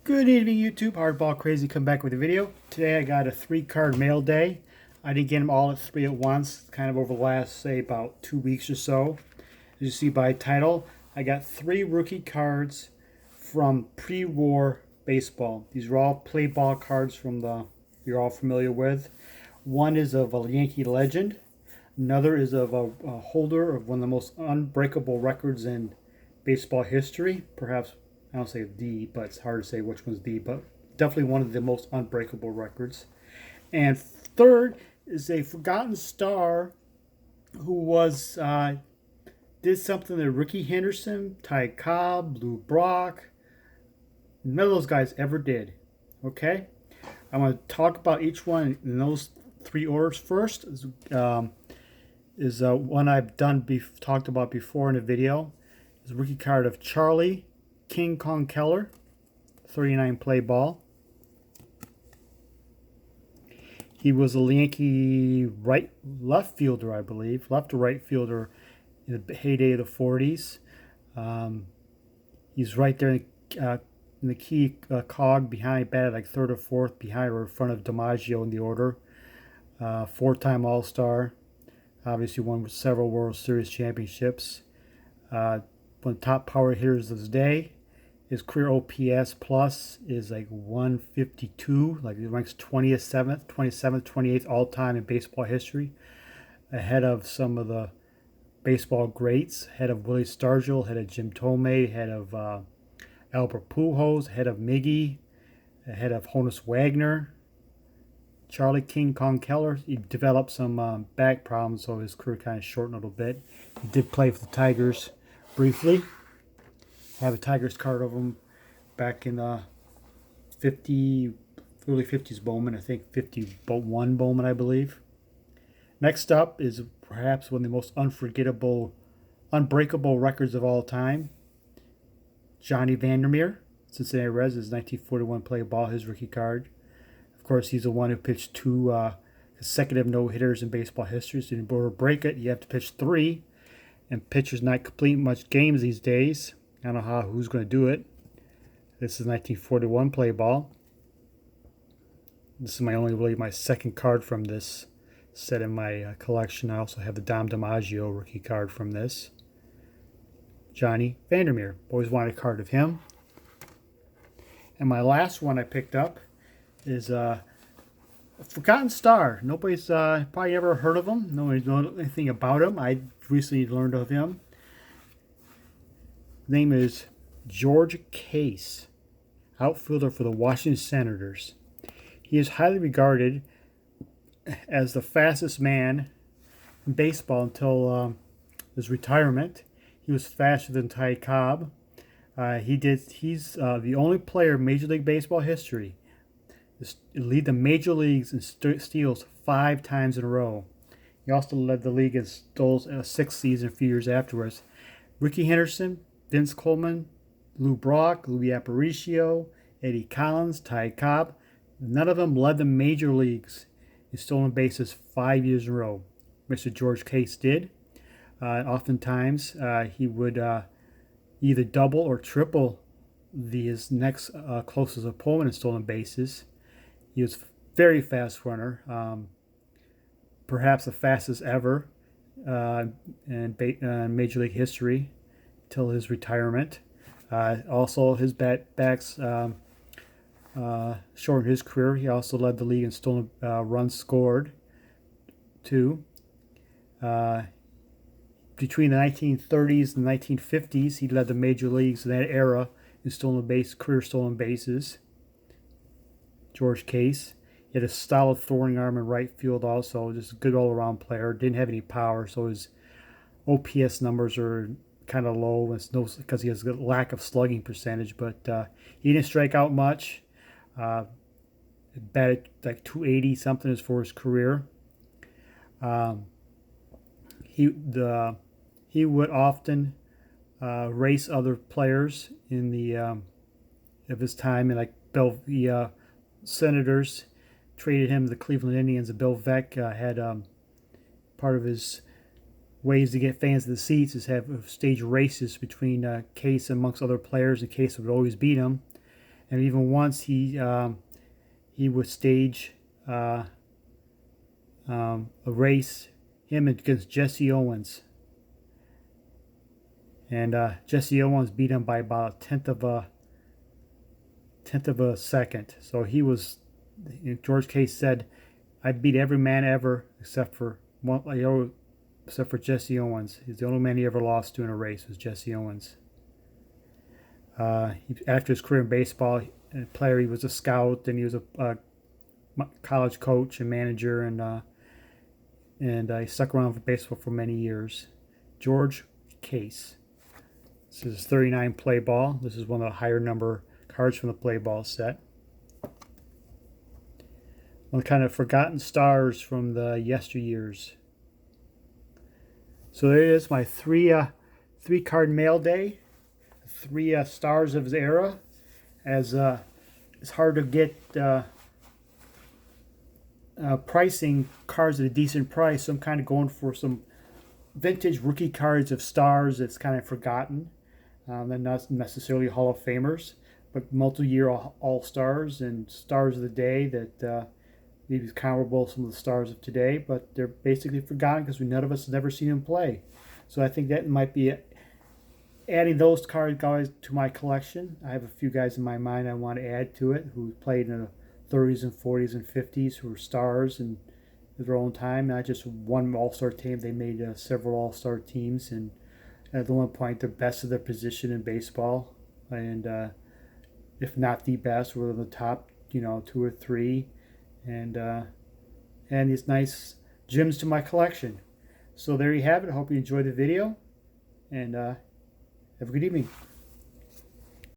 Good evening, YouTube. Hardball Crazy come back with a video. Today I got a 3-card mail day. I didn't get them all at 3 at once, kind of over the last, say, about 2 weeks or so. As you see by title, I got 3 rookie cards from pre-war baseball. These are all play ball cards from the you're all familiar with. One is of a Yankee legend. Another is of a holder of one of the most unbreakable records in baseball history. Perhaps, I don't say the, but it's hard to say which one's the, but definitely one of the most unbreakable records. And third is a forgotten star who was did something that Rickey Henderson, Ty Cobb, Lou Brock, none of those guys ever did. Okay, I'm going to talk about each one in those 3 orders. First is one I've talked about before in a video. Is a rookie card of Charlie King Kong Keller, 39 play ball. He was a Yankee left fielder, I believe, left or right fielder in the heyday of the 40s. He's right there in the key cog behind, batted like third or fourth behind or in front of DiMaggio in the order. 4-time All-Star. Obviously won several World Series championships. One of the top power hitters of his day. His career OPS plus is like 152. Like he ranks 27th, 28th all time in baseball history. Ahead of some of the baseball greats. Ahead of Willie Stargell, ahead of Jim Thome, ahead of Albert Pujols, ahead of Miggy, ahead of Honus Wagner. Charlie King Kong Keller, he developed some back problems, so his career kind of shortened a little bit. He did play for the Tigers briefly. I have a Tigers card of him back in the early 50s Bowman, I think 51 Bowman, I believe. Next up is perhaps one of the most unbreakable records of all time. Johnny Vandermeer, Cincinnati Reds, his 1941 play ball, his rookie card. Of course, he's the one who pitched 2 consecutive no-hitters in baseball history. So in order to break it, you have to pitch 3. And pitchers not complete much games these days. I don't know who's going to do it. This is 1941 play ball. This is my second card from this set in my collection. I also have the Dom DiMaggio rookie card from this. Johnny Vandermeer. Always wanted a card of him. And my last one I picked up is a forgotten star. Nobody's probably ever heard of him. Nobody's known anything about him. I recently learned of him. His name is George Case, outfielder for the Washington Senators. He is highly regarded as the fastest man in baseball until his retirement. He was faster than Ty Cobb. He's the only player in Major League Baseball history to lead the major leagues in steals 5 times in a row. He also led the league in steals in a 6th season a few years afterwards. Rickey Henderson, Vince Coleman, Lou Brock, Louis Aparicio, Eddie Collins, Ty Cobb, none of them led the major leagues in stolen bases 5 years in a row. Mr. George Case did. Oftentimes, he would either double or triple his next closest opponent in stolen bases. He was a very fast runner, perhaps the fastest ever in Major League history till his retirement. Also, his backs shortened his career. He also led the league in stolen runs scored, too. Between the 1930s and 1950s, he led the major leagues in that era in career stolen bases. George Case. He had a solid throwing arm in right field also. Just a good all-around player. Didn't have any power, so his OPS numbers are kind of low. It's because he has a lack of slugging percentage, but he didn't strike out much. Batted like 280 something as for his career. He would often race other players in the of his time, and like the Senators traded him to the Cleveland Indians, and Bill Veeck had part of his ways to get fans to the seats is have stage races between Case amongst other players, and Case would always beat him. And even once he would stage a race, him against Jesse Owens. And Jesse Owens beat him by about a tenth of a second. So he was, George Case said, I beat every man ever except for one, except for Jesse Owens. He's the only man he ever lost to in a race was Jesse Owens. After his career in baseball, he was a scout, and he was a college coach and manager, and he stuck around for baseball for many years. George Case. This is 39 play ball. This is one of the higher number cards from the play ball set. One of the kind of forgotten stars from the yesteryears. So there it is, my three card mail day. Three stars of his era. As it's hard to get pricing cards at a decent price, so I'm kind of going for some vintage rookie cards of stars that's kind of forgotten. They're not necessarily Hall of Famers, but multi-year all-stars and stars of the day that maybe comparable to some of the stars of today, but they're basically forgotten because none of us have never seen them play. So I think that might be adding those cards guys to my collection. I have a few guys in my mind I want to add to it who played in the 30s and 40s and 50s who were stars in their own time, not just one all-star team. They made several all-star teams, and at one point the best of their position in baseball, and if not the best, were in the top, 2 or 3, and these nice gems to my collection. So there you have it. I hope you enjoyed the video, and have a good evening.